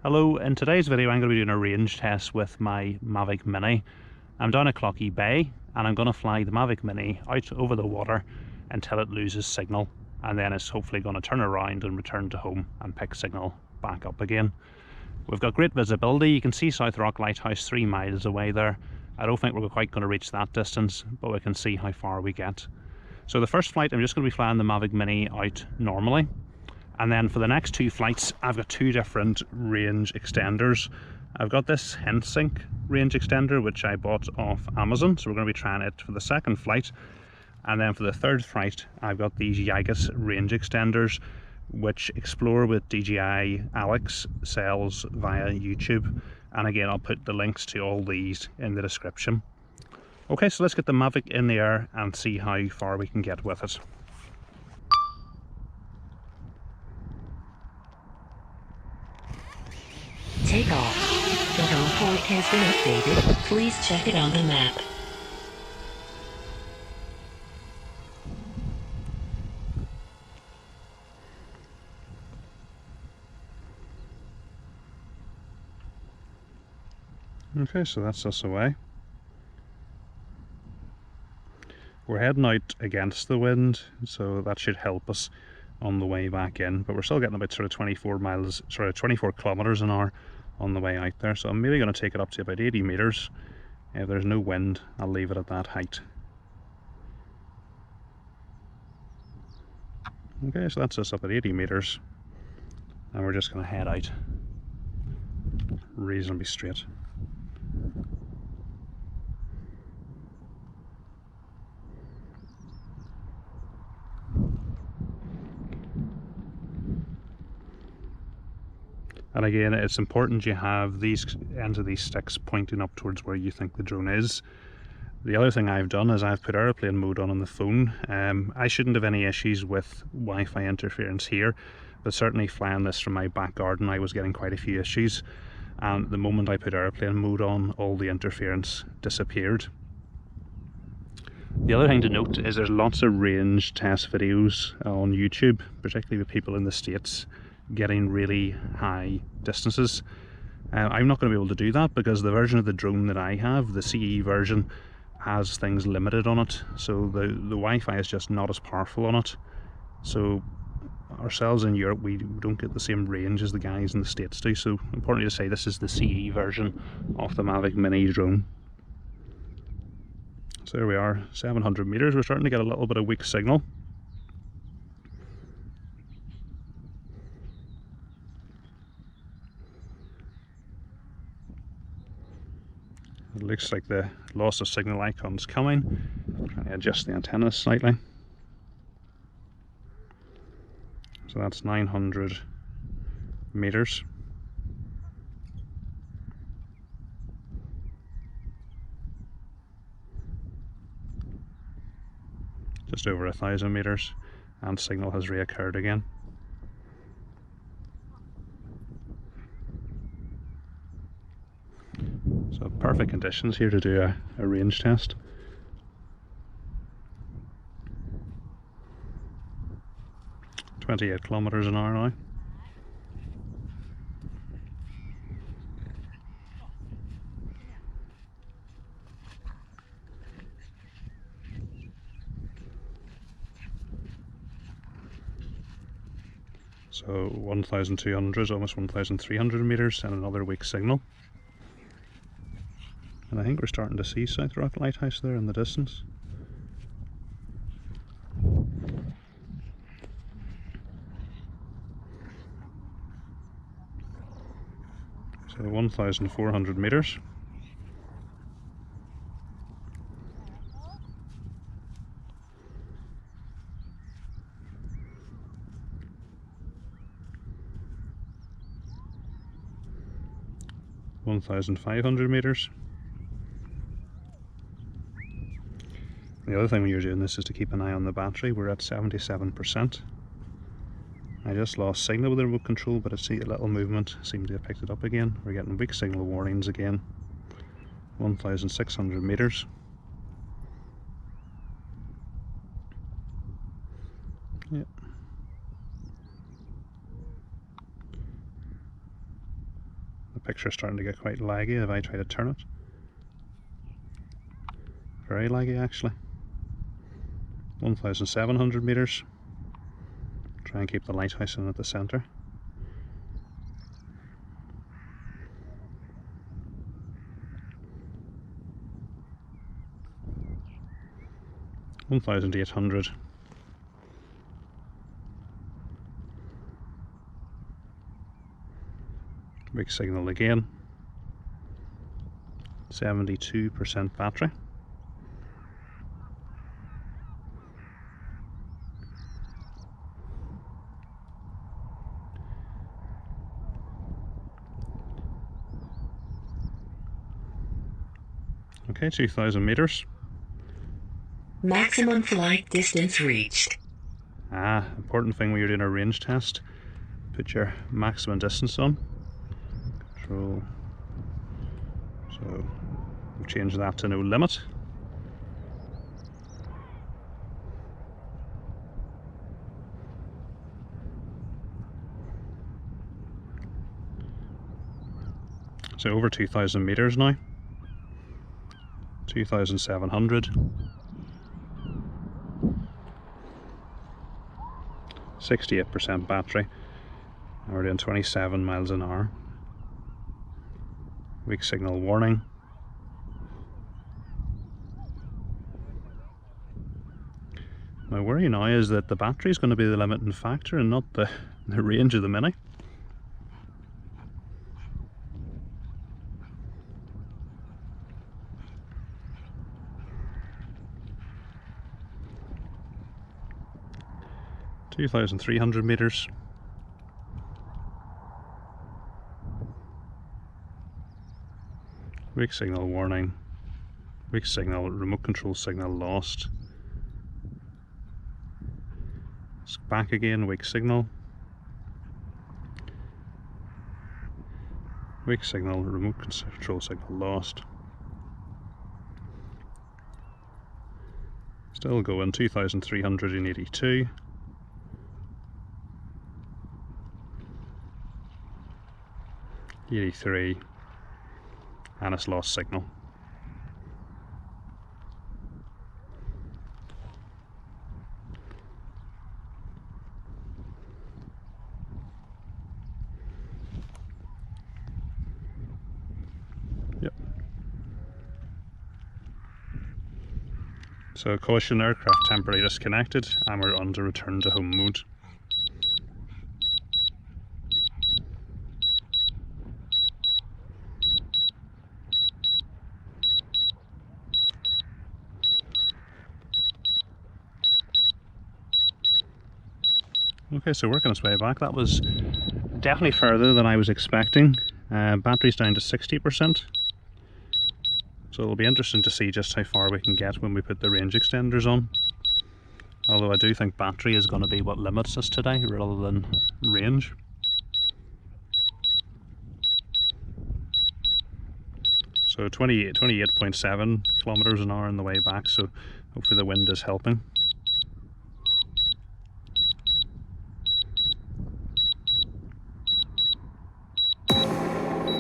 Hello, in today's video I'm going to be doing a range test with my Mavic Mini. I'm down at Cloughey Bay and I'm going to fly the Mavic Mini out over the water until it loses signal, and then it's hopefully going to turn around and return to home and pick signal back up again. We've got great visibility. You can see South Rock Lighthouse 3 miles away there. I don't think we're quite going to reach that distance, but we can see how far we get. So the first flight I'm just going to be flying the Mavic Mini out normally. And then for the next two flights, I've got two different range extenders. I've got this Hensych range extender, which I bought off Amazon. So we're going to be trying it for the second flight. And then for the third flight, I've got these Yagis range extenders, which Explore with DJI Alex sells via YouTube. And again, I'll put the links to all these in the description. Okay, so let's get the Mavic in the air and see how far we can get with it. Take off. The home point has been updated. Please check it on the map. Okay, so that's us away. We're heading out against the wind, so that should help us on the way back in, but we're still getting about 24 kilometers an hour on the way out there, so I'm maybe going to take it up to about 80 meters. If there's no wind, I'll leave it at that height. Okay, so that's us up at 80 meters, and we're just going to head out reasonably straight. And again, it's important you have these ends of these sticks pointing up towards where you think the drone is. The other thing I've done is I've put airplane mode on the phone. I shouldn't have any issues with Wi-Fi interference here, but certainly flying this from my back garden I was getting quite a few issues, and the moment I put airplane mode on, all the interference disappeared. The other thing to note is there's lots of range test videos on YouTube, particularly with people in the States getting really high distances. I'm not going to be able to do that because the version of the drone that I have, the CE version, has things limited on it, so the Wi-Fi is just not as powerful on it. So ourselves in Europe, we don't get the same range as the guys in the States do, so importantly to say this is the CE version of the Mavic Mini drone. So there we are, 700 meters. We're starting to get a little bit of weak signal. It looks like the loss of signal icon's coming. Trying to adjust the antenna slightly. So that's 900 meters. Just over 1,000 meters, and signal has reoccurred again. So perfect conditions here to do a range test. .28 kilometers an hour now. So 1,200, almost 1,300 meters, and another weak signal. And I think we're starting to see South Rock Lighthouse there in the distance. So 1,400 meters. $1,500 meters. The other thing when you're doing this is to keep an eye on the battery. We're at 77%. I just lost signal with the remote control, but I see a little movement, seemed to have picked it up again. We're getting weak signal warnings again. 1,600 meters. Yep. The picture's starting to get quite laggy if I try to turn it. Very laggy actually. 1,700 meters. Try and keep the lighthouse in at the center. $1,800. Big signal again. 72% battery. Okay, 2,000 meters. Maximum flight distance reached. Important thing when you're doing a range test, put your maximum distance on. Control. So we'll change that to no limit. So over 2,000 meters now. 2,700. 68% battery, and we're doing 27 miles an hour. Weak signal warning. My worry now is that the battery is going to be the limiting factor and not the range of the Mini. $2,300 meters. Weak signal warning. Weak signal, remote control signal lost. It's back again, weak signal. Weak signal, remote control signal lost. Still going, 2,382. 83, and it's lost signal. Yep. So caution, aircraft temporarily disconnected, and we're on to return to home mode. Okay, so working its way back. That was definitely further than I was expecting. Battery's down to 60%. So it'll be interesting to see just how far we can get when we put the range extenders on. Although I do think battery is going to be what limits us today rather than range. So 28.7 kilometers an hour on the way back, so hopefully the wind is helping.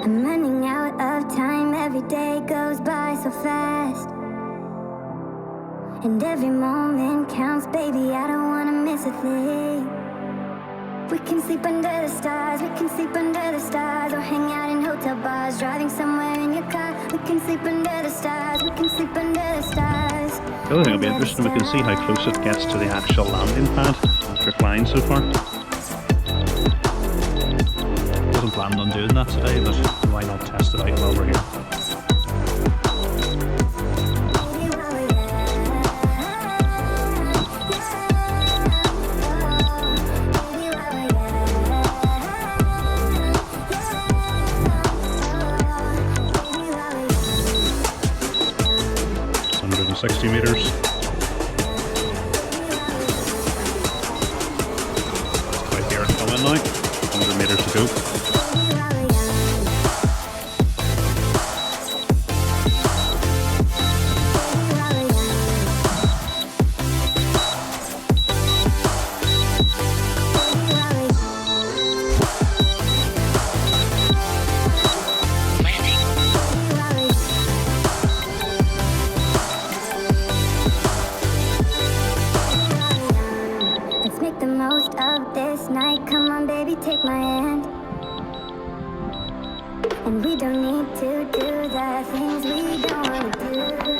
I'm running out of time, every day goes by so fast. And every moment counts, baby, I don't wanna miss a thing. We can sleep under the stars, we can sleep under the stars, or hang out in hotel bars, driving somewhere in your car. We can sleep under the stars, we can sleep under the stars. The other thing will be interesting, we can see how close it gets to the actual landing pad after flying so far. Wasn't planning on doing that today, but why not test it out while we're here. $160 meters. Quite the earth coming now. 100 meters to go. And we don't need to do the things we don't want to do.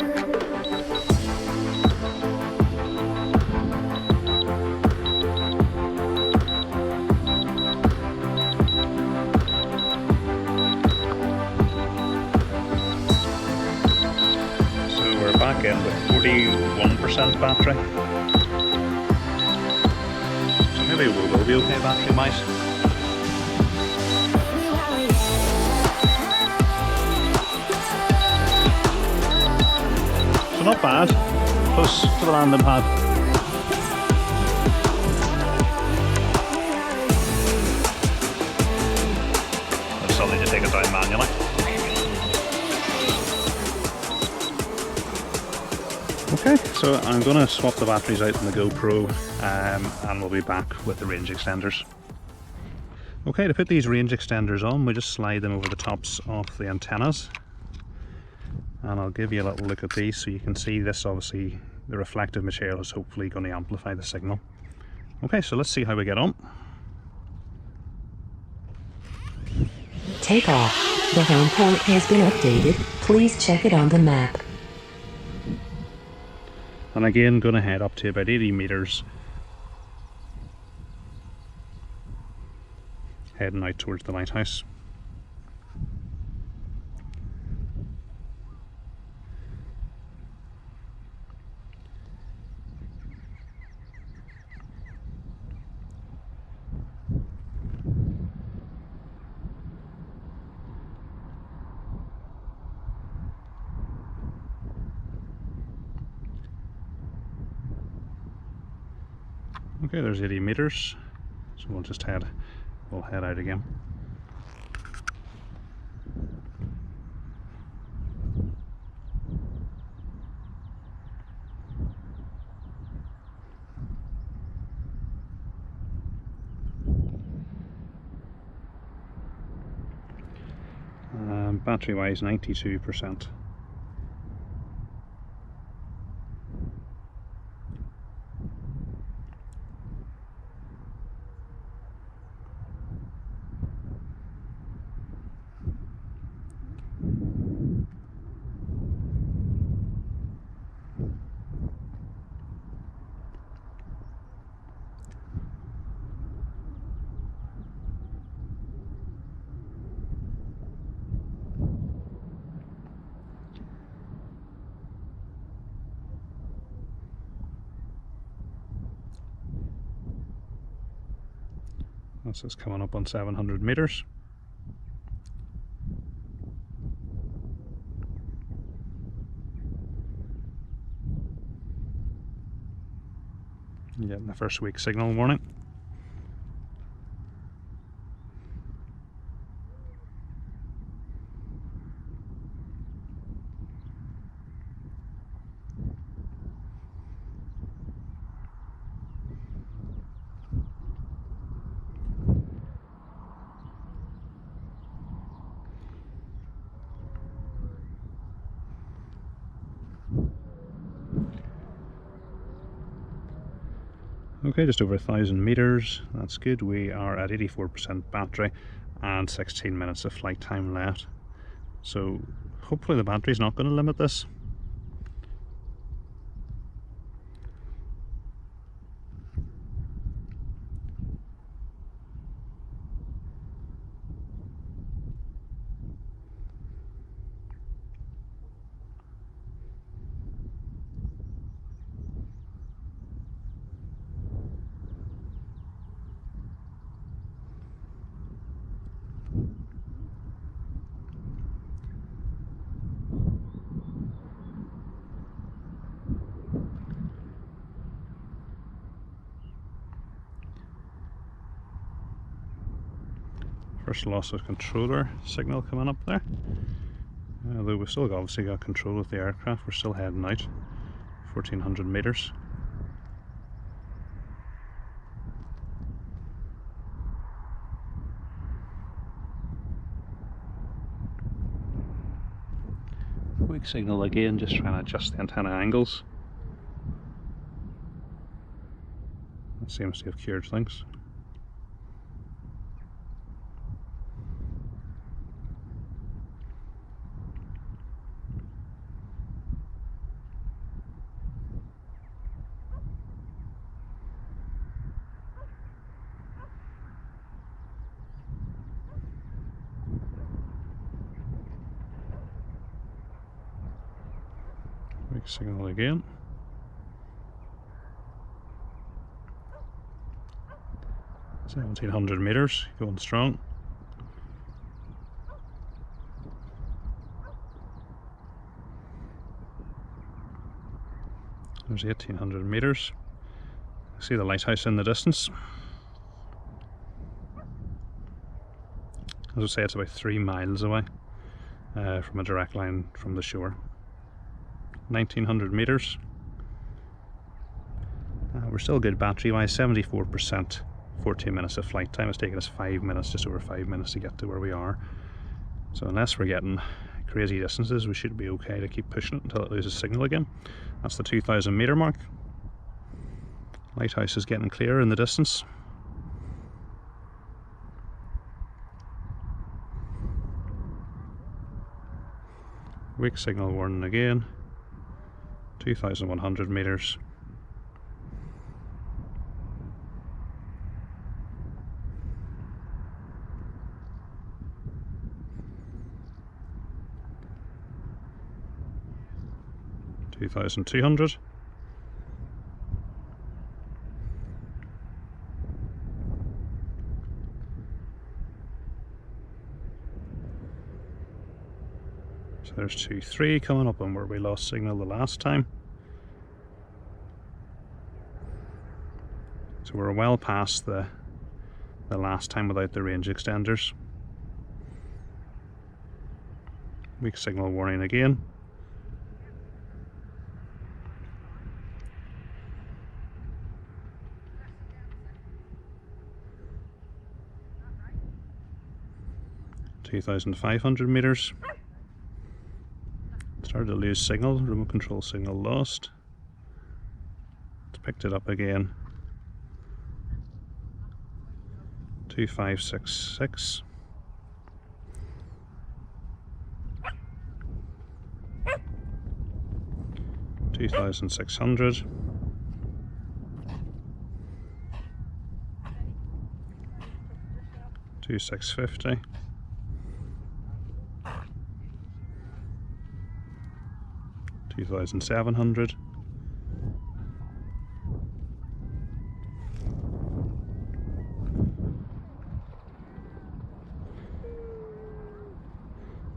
So we're back in with 41% battery. So maybe we will be okay battery-wise. So not bad, close to the landing pad. I still need to take it down manually. Okay, so I'm going to swap the batteries out in the GoPro and we'll be back with the range extenders. Okay, to put these range extenders on, we just slide them over the tops of the antennas. And I'll give you a little look at these so you can see this. Obviously the reflective material is hopefully going to amplify the signal. Okay, so let's see how we get on. Take off. The home port has been updated. Please check it on the map. And again, going to head up to about 80 meters, heading out towards the lighthouse. Okay, there's 80 meters, so we'll head out again. Battery wise, 92%. That's just coming up on 700 meters. Getting the first week signal warning. Okay, just over 1,000 meters. That's good. We are at 84% battery and 16 minutes of flight time left. So hopefully the battery's not going to limit this. First loss of controller signal coming up there. Although we've still obviously got control of the aircraft, we're still heading out 1,400 meters. Weak signal again, just trying to adjust the antenna angles. That seems to have cured things. Weak signal again. So 1700 meters, going strong. There's 1800 meters. See the lighthouse in the distance. As I say, it's about 3 miles away from a direct line from the shore. 1900 meters. We're still good battery wise, 74%. 14 minutes of flight time. It's taken us 5 minutes, just over 5 minutes to get to where we are. So unless we're getting crazy distances, we should be okay to keep pushing it until it loses signal again. That's the 2000 meter mark. Lighthouse is getting clearer in the distance. Weak signal warning again. 2100 meters. $2,200. So there's 2-3 coming up on where we lost signal the last time. So we're well past the last time without the range extenders. Weak signal warning again. $2,500 meters. Started to lose signal, remote control signal lost. It's picked it up again. 2566. $2,600. $2,650. $2,700.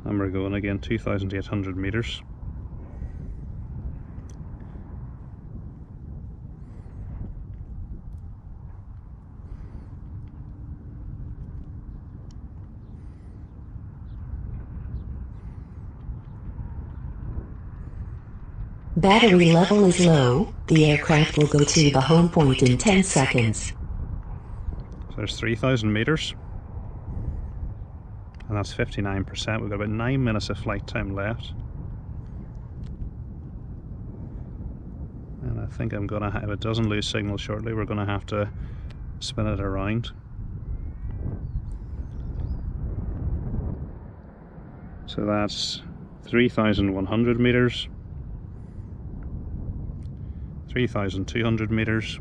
And we're going again, 2,800 meters. Battery level is low. The aircraft will go to the home point in 10 seconds. So there's 3,000 meters. And that's 59%. We've got about 9 minutes of flight time left. And I think I'm gonna, if it doesn't lose signal shortly, we're gonna have to spin it around. So that's 3,100 meters. 3,200 meters.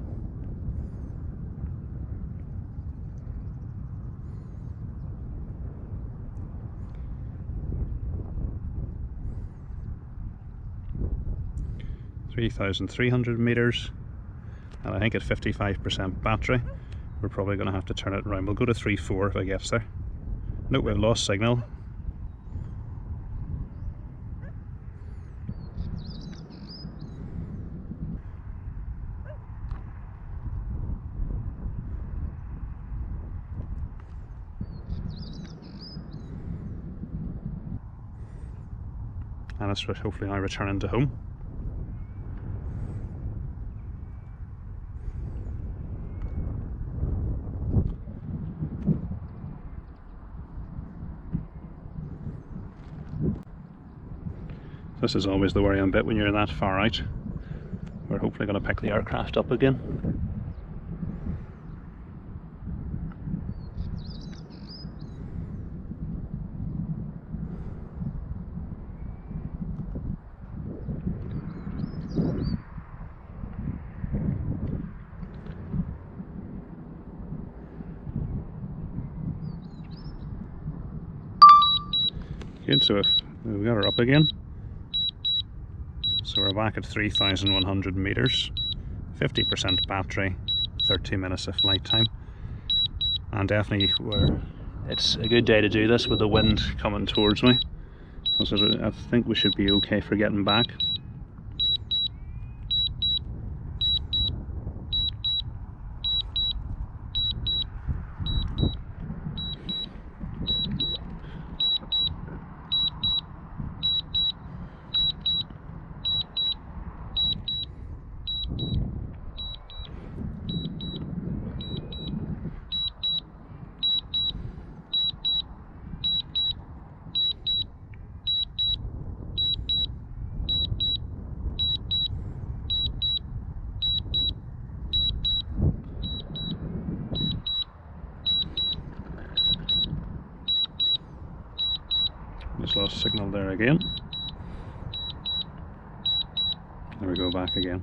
$3,300 meters, and I think at 55% battery we're probably going to have to turn it around. We'll go to 3-4 if it gets there. Nope, we've lost signal. And it's hopefully now returning to home. This is always the worrying bit when you're that far out. We're hopefully going to pick the aircraft up again. Good, so if we've got her up again. So we're back at 3,100 meters, 50% battery, 30 minutes of flight time. And definitely it's a good day to do this with the wind coming towards me. So I think we should be okay for getting back. Just lost signal there again. There we go, back again.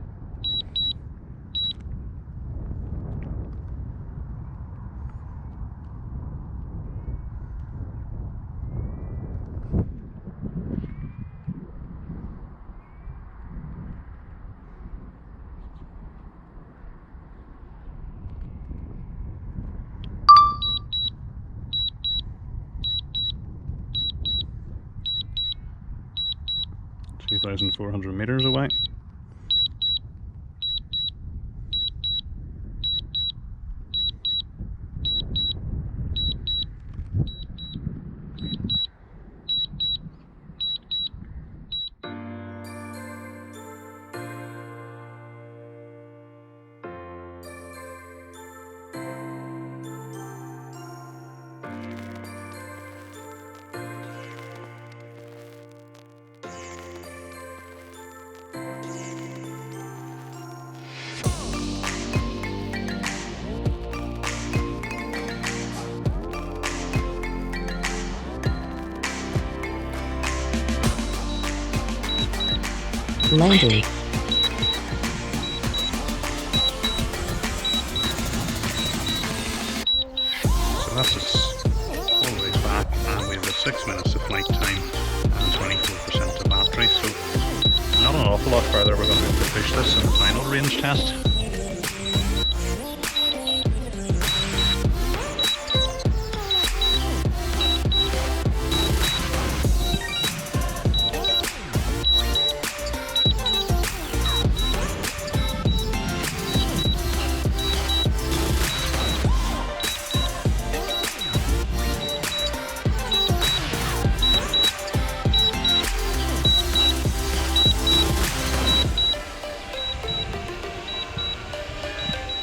$2,400 meters away. Landing. So that's us all the way back, and we have 6 minutes of flight time and 24% of battery, so not an awful lot further we're going to be able to push this in the final range test.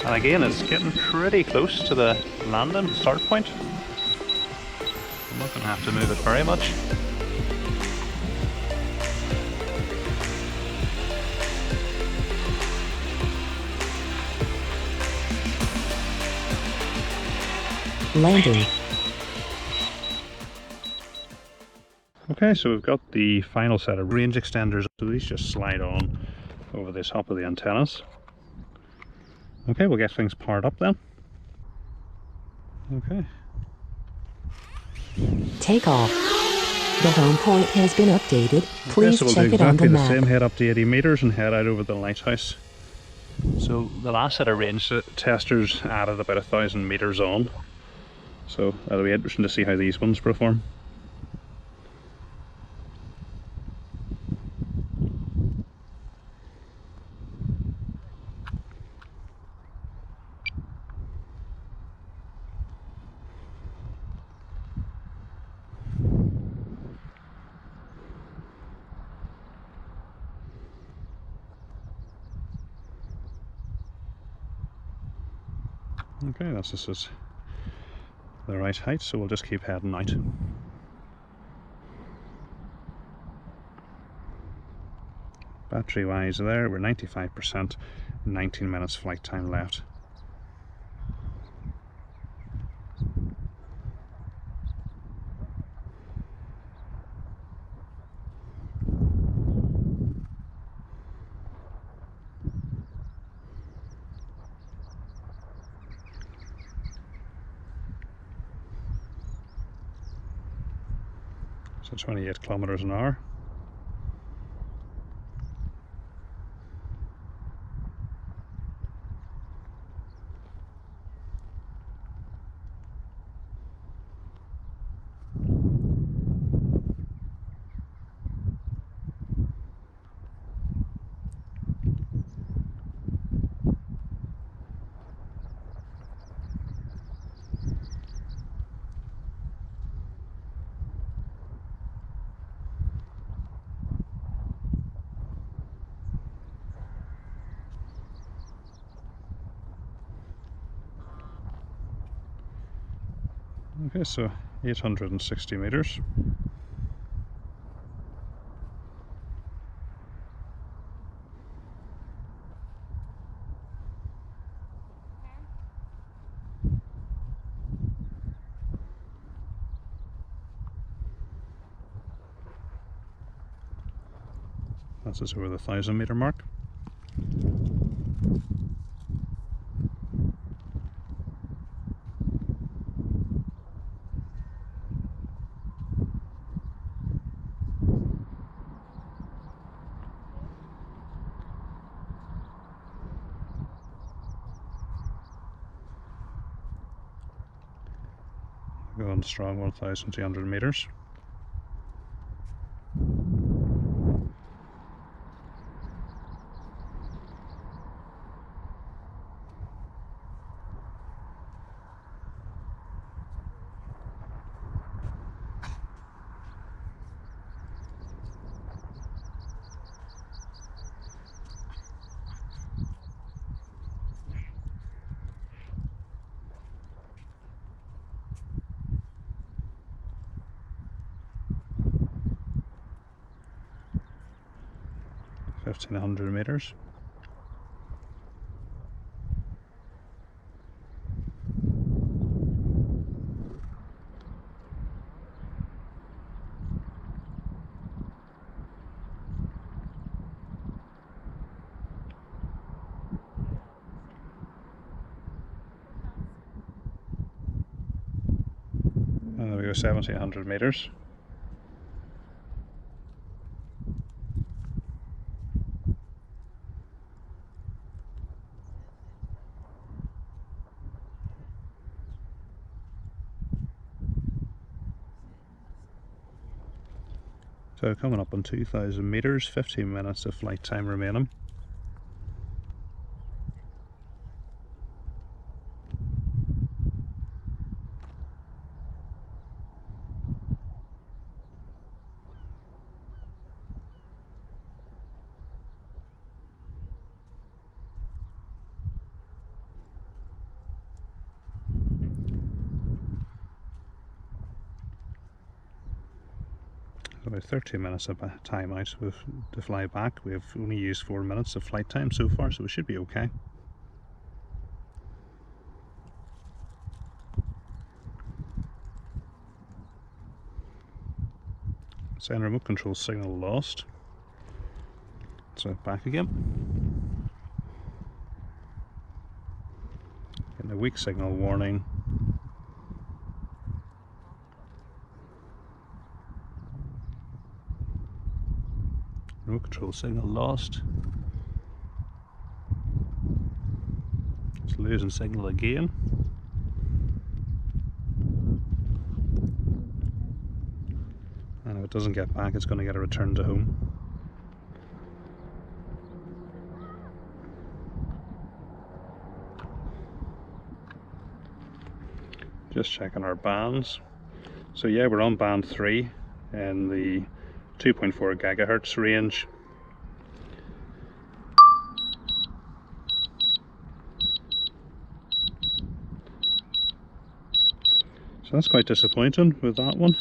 And again, it's getting pretty close to the landing start point. I'm not going to have to move it very much. Landing. Okay, so we've got the final set of range extenders. So these just slide on over the top of the antennas. Okay, we'll get things powered up then. Okay. Take off. The home point has been updated. Please so we'll check do it on the exactly the map. same, head up to 80 meters and head out over the lighthouse. So the last set of range testers added about 1,000 meters on. So it'll be interesting to see how these ones perform. Okay, this is the right height, so we'll just keep heading out. Battery wise there, we're 95%, 19 minutes flight time left. So 28 kilometers an hour. Okay, so 860 meters. That's just over the 1,000 meter mark. Going strong, 1,200 meters. $1,500 meters. And there we go, 1,700 meters. So coming up on 2,000 meters, 15 minutes of flight time remaining. About 13 minutes of time out to fly back. We've only used 4 minutes of flight time so far, so we should be okay. Saying remote control signal lost. So back again. Getting a weak signal warning. Remote control signal lost. It's losing signal again. And if it doesn't get back, it's going to get a return to home. Just checking our bands. So yeah, we're on band 3 in the 2.4 gigahertz range. So that's quite disappointing with that one.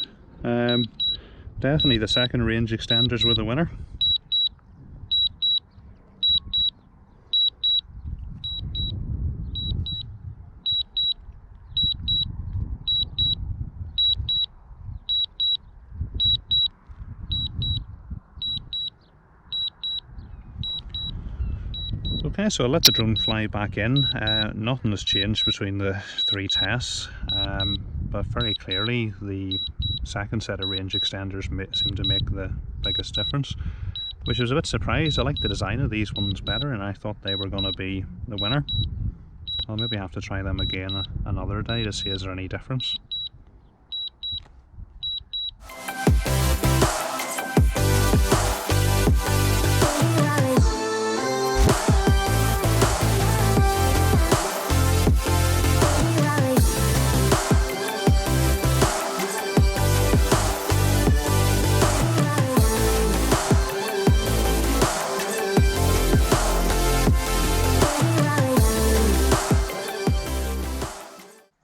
Definitely the second range extenders were the winner. Okay, so I'll let the drone fly back in. Nothing has changed between the 3 tests, but very clearly the second set of range extenders seem to make the biggest difference, which I was a bit surprised. I like the design of these ones better, and I thought they were going to be the winner. I'll maybe have to try them again another day to see is there any difference.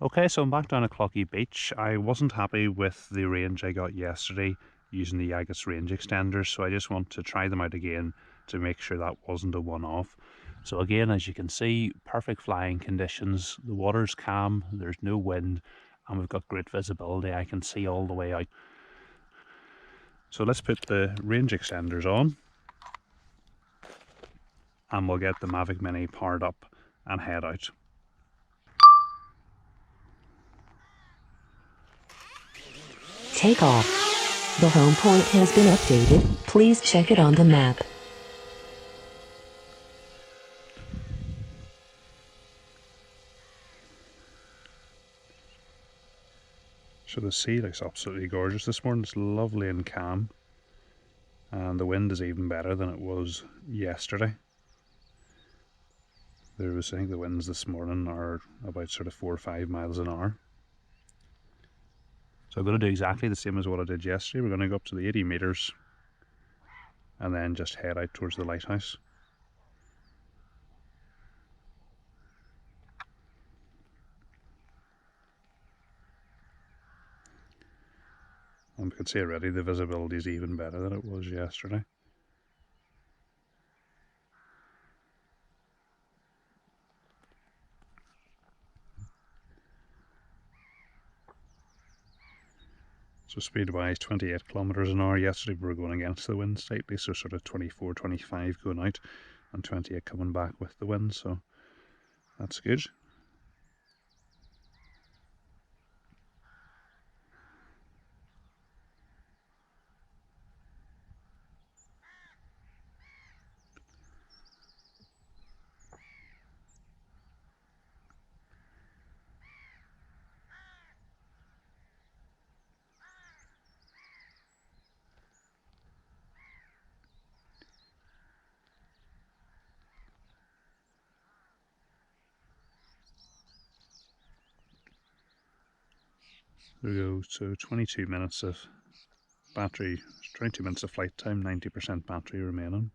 Okay, Okay, so I'm back down at Cloughey Beach. I wasn't happy with the range I got yesterday using the Yagis range extenders, so I just want to try them out again to make sure that wasn't a one-off. So again, as you can see, perfect flying conditions. The water's calm, there's no wind, and we've got great visibility. I can see all the way out. So let's put the range extenders on, and we'll get the Mavic Mini powered up and head out. Take off. The home point has been updated. Please check it on the map. So the sea looks absolutely gorgeous this morning. It's lovely and calm, and the wind is even better than it was yesterday. I think the winds this morning are about sort of 4 or 5 miles an hour. So I'm going to do exactly the same as what I did yesterday. We're going to go up to the 80 metres and then just head out towards the lighthouse. And we can see already the visibility is even better than it was yesterday. So speed wise 28 kilometres an hour. Yesterday we were going against the wind slightly, so sort of 24, 25 going out and 28 coming back with the wind, so that's good. There we go, so 22 minutes of battery, 22 minutes of flight time, 90% battery remaining.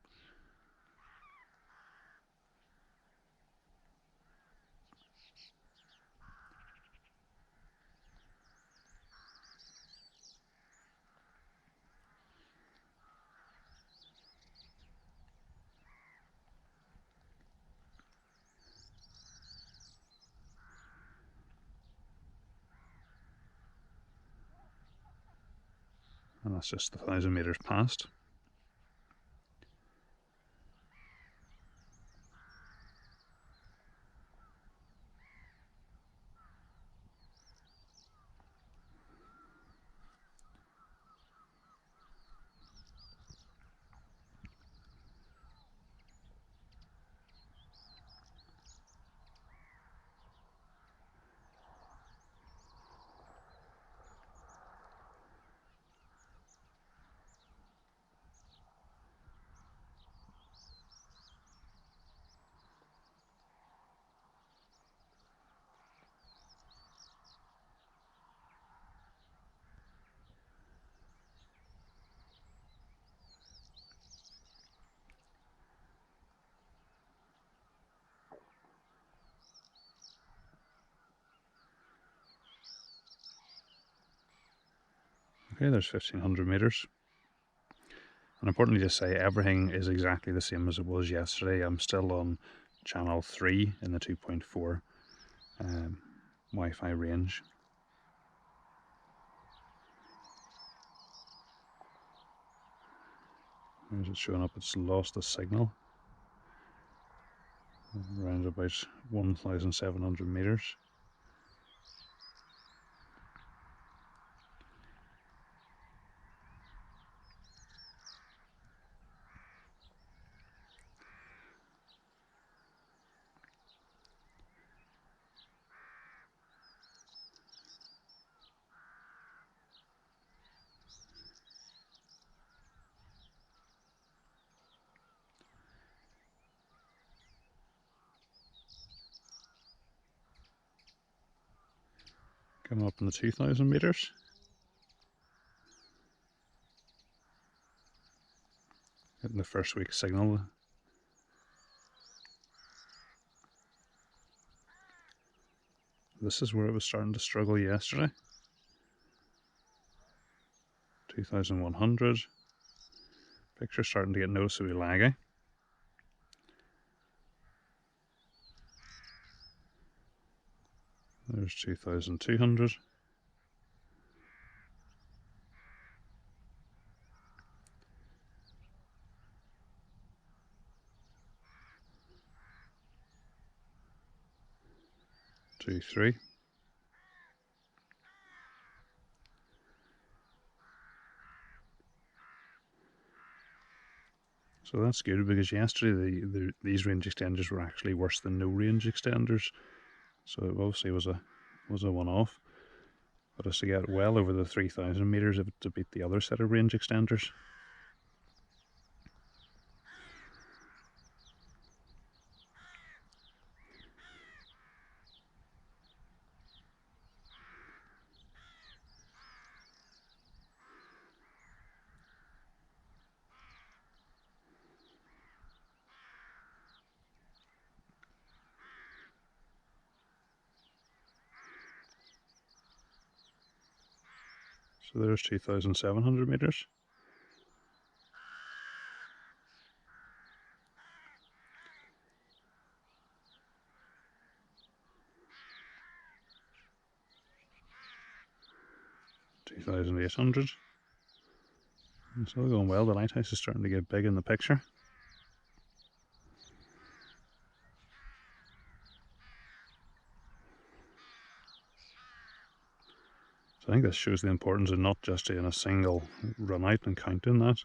And that's just 1,000 metres past. Okay, there's 1,500 metres. And importantly to say, everything is exactly the same as it was yesterday. I'm still on channel 3 in the 2.4 Wi-Fi range. Where's it showing up? It's lost a signal. Around about 1,700 metres. Coming up in the 2,000 metres. Getting the first week signal. this is where it was starting to struggle yesterday. 2100. Picture starting to get noticeably laggy. There's 2200. Two, three. So that's good, because yesterday these range extenders were actually worse than no range extenders. So it obviously was a one-off. But as to get well over the 3000 meters to beat the other set of range extenders. So there's 2700 meters. $2,800. It's all going well. The lighthouse is starting to get big in the picture. So I think this shows the importance of not just doing a single run out and counting that.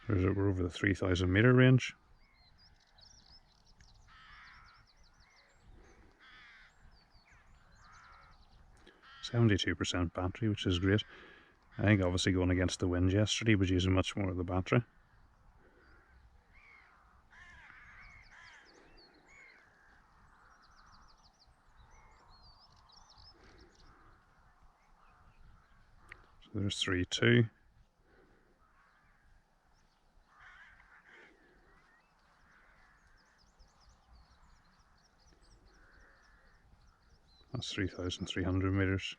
We're over the 3000 meter range. %72 battery, which is great. I think obviously going against the wind yesterday was using much more of the battery. So there's 3.2. That's 3,300 meters.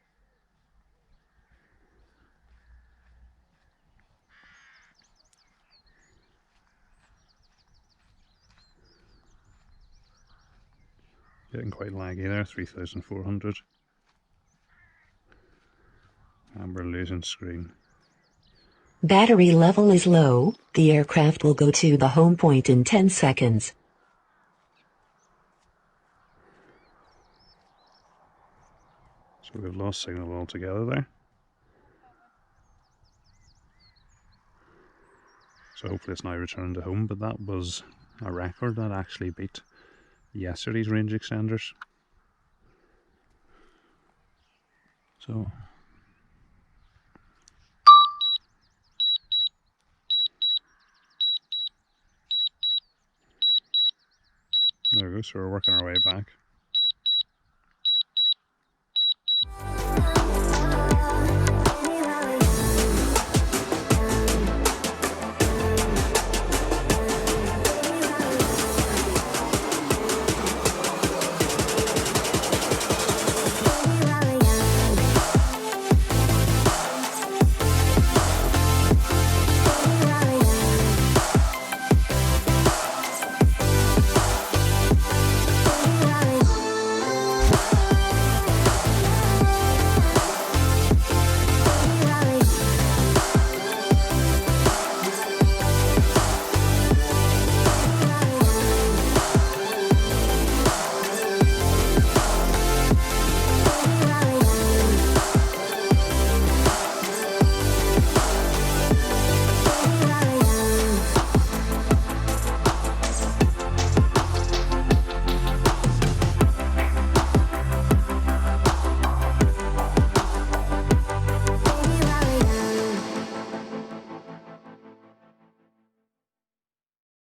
Getting quite laggy there, 3,400. And we're losing screen. Battery level is low. The aircraft will go to the home point in 10 seconds. So we've lost signal altogether there. So hopefully it's now returned to home, but that was a record. That actually beat yesterday's range extenders. So there we go, so we're working our way back.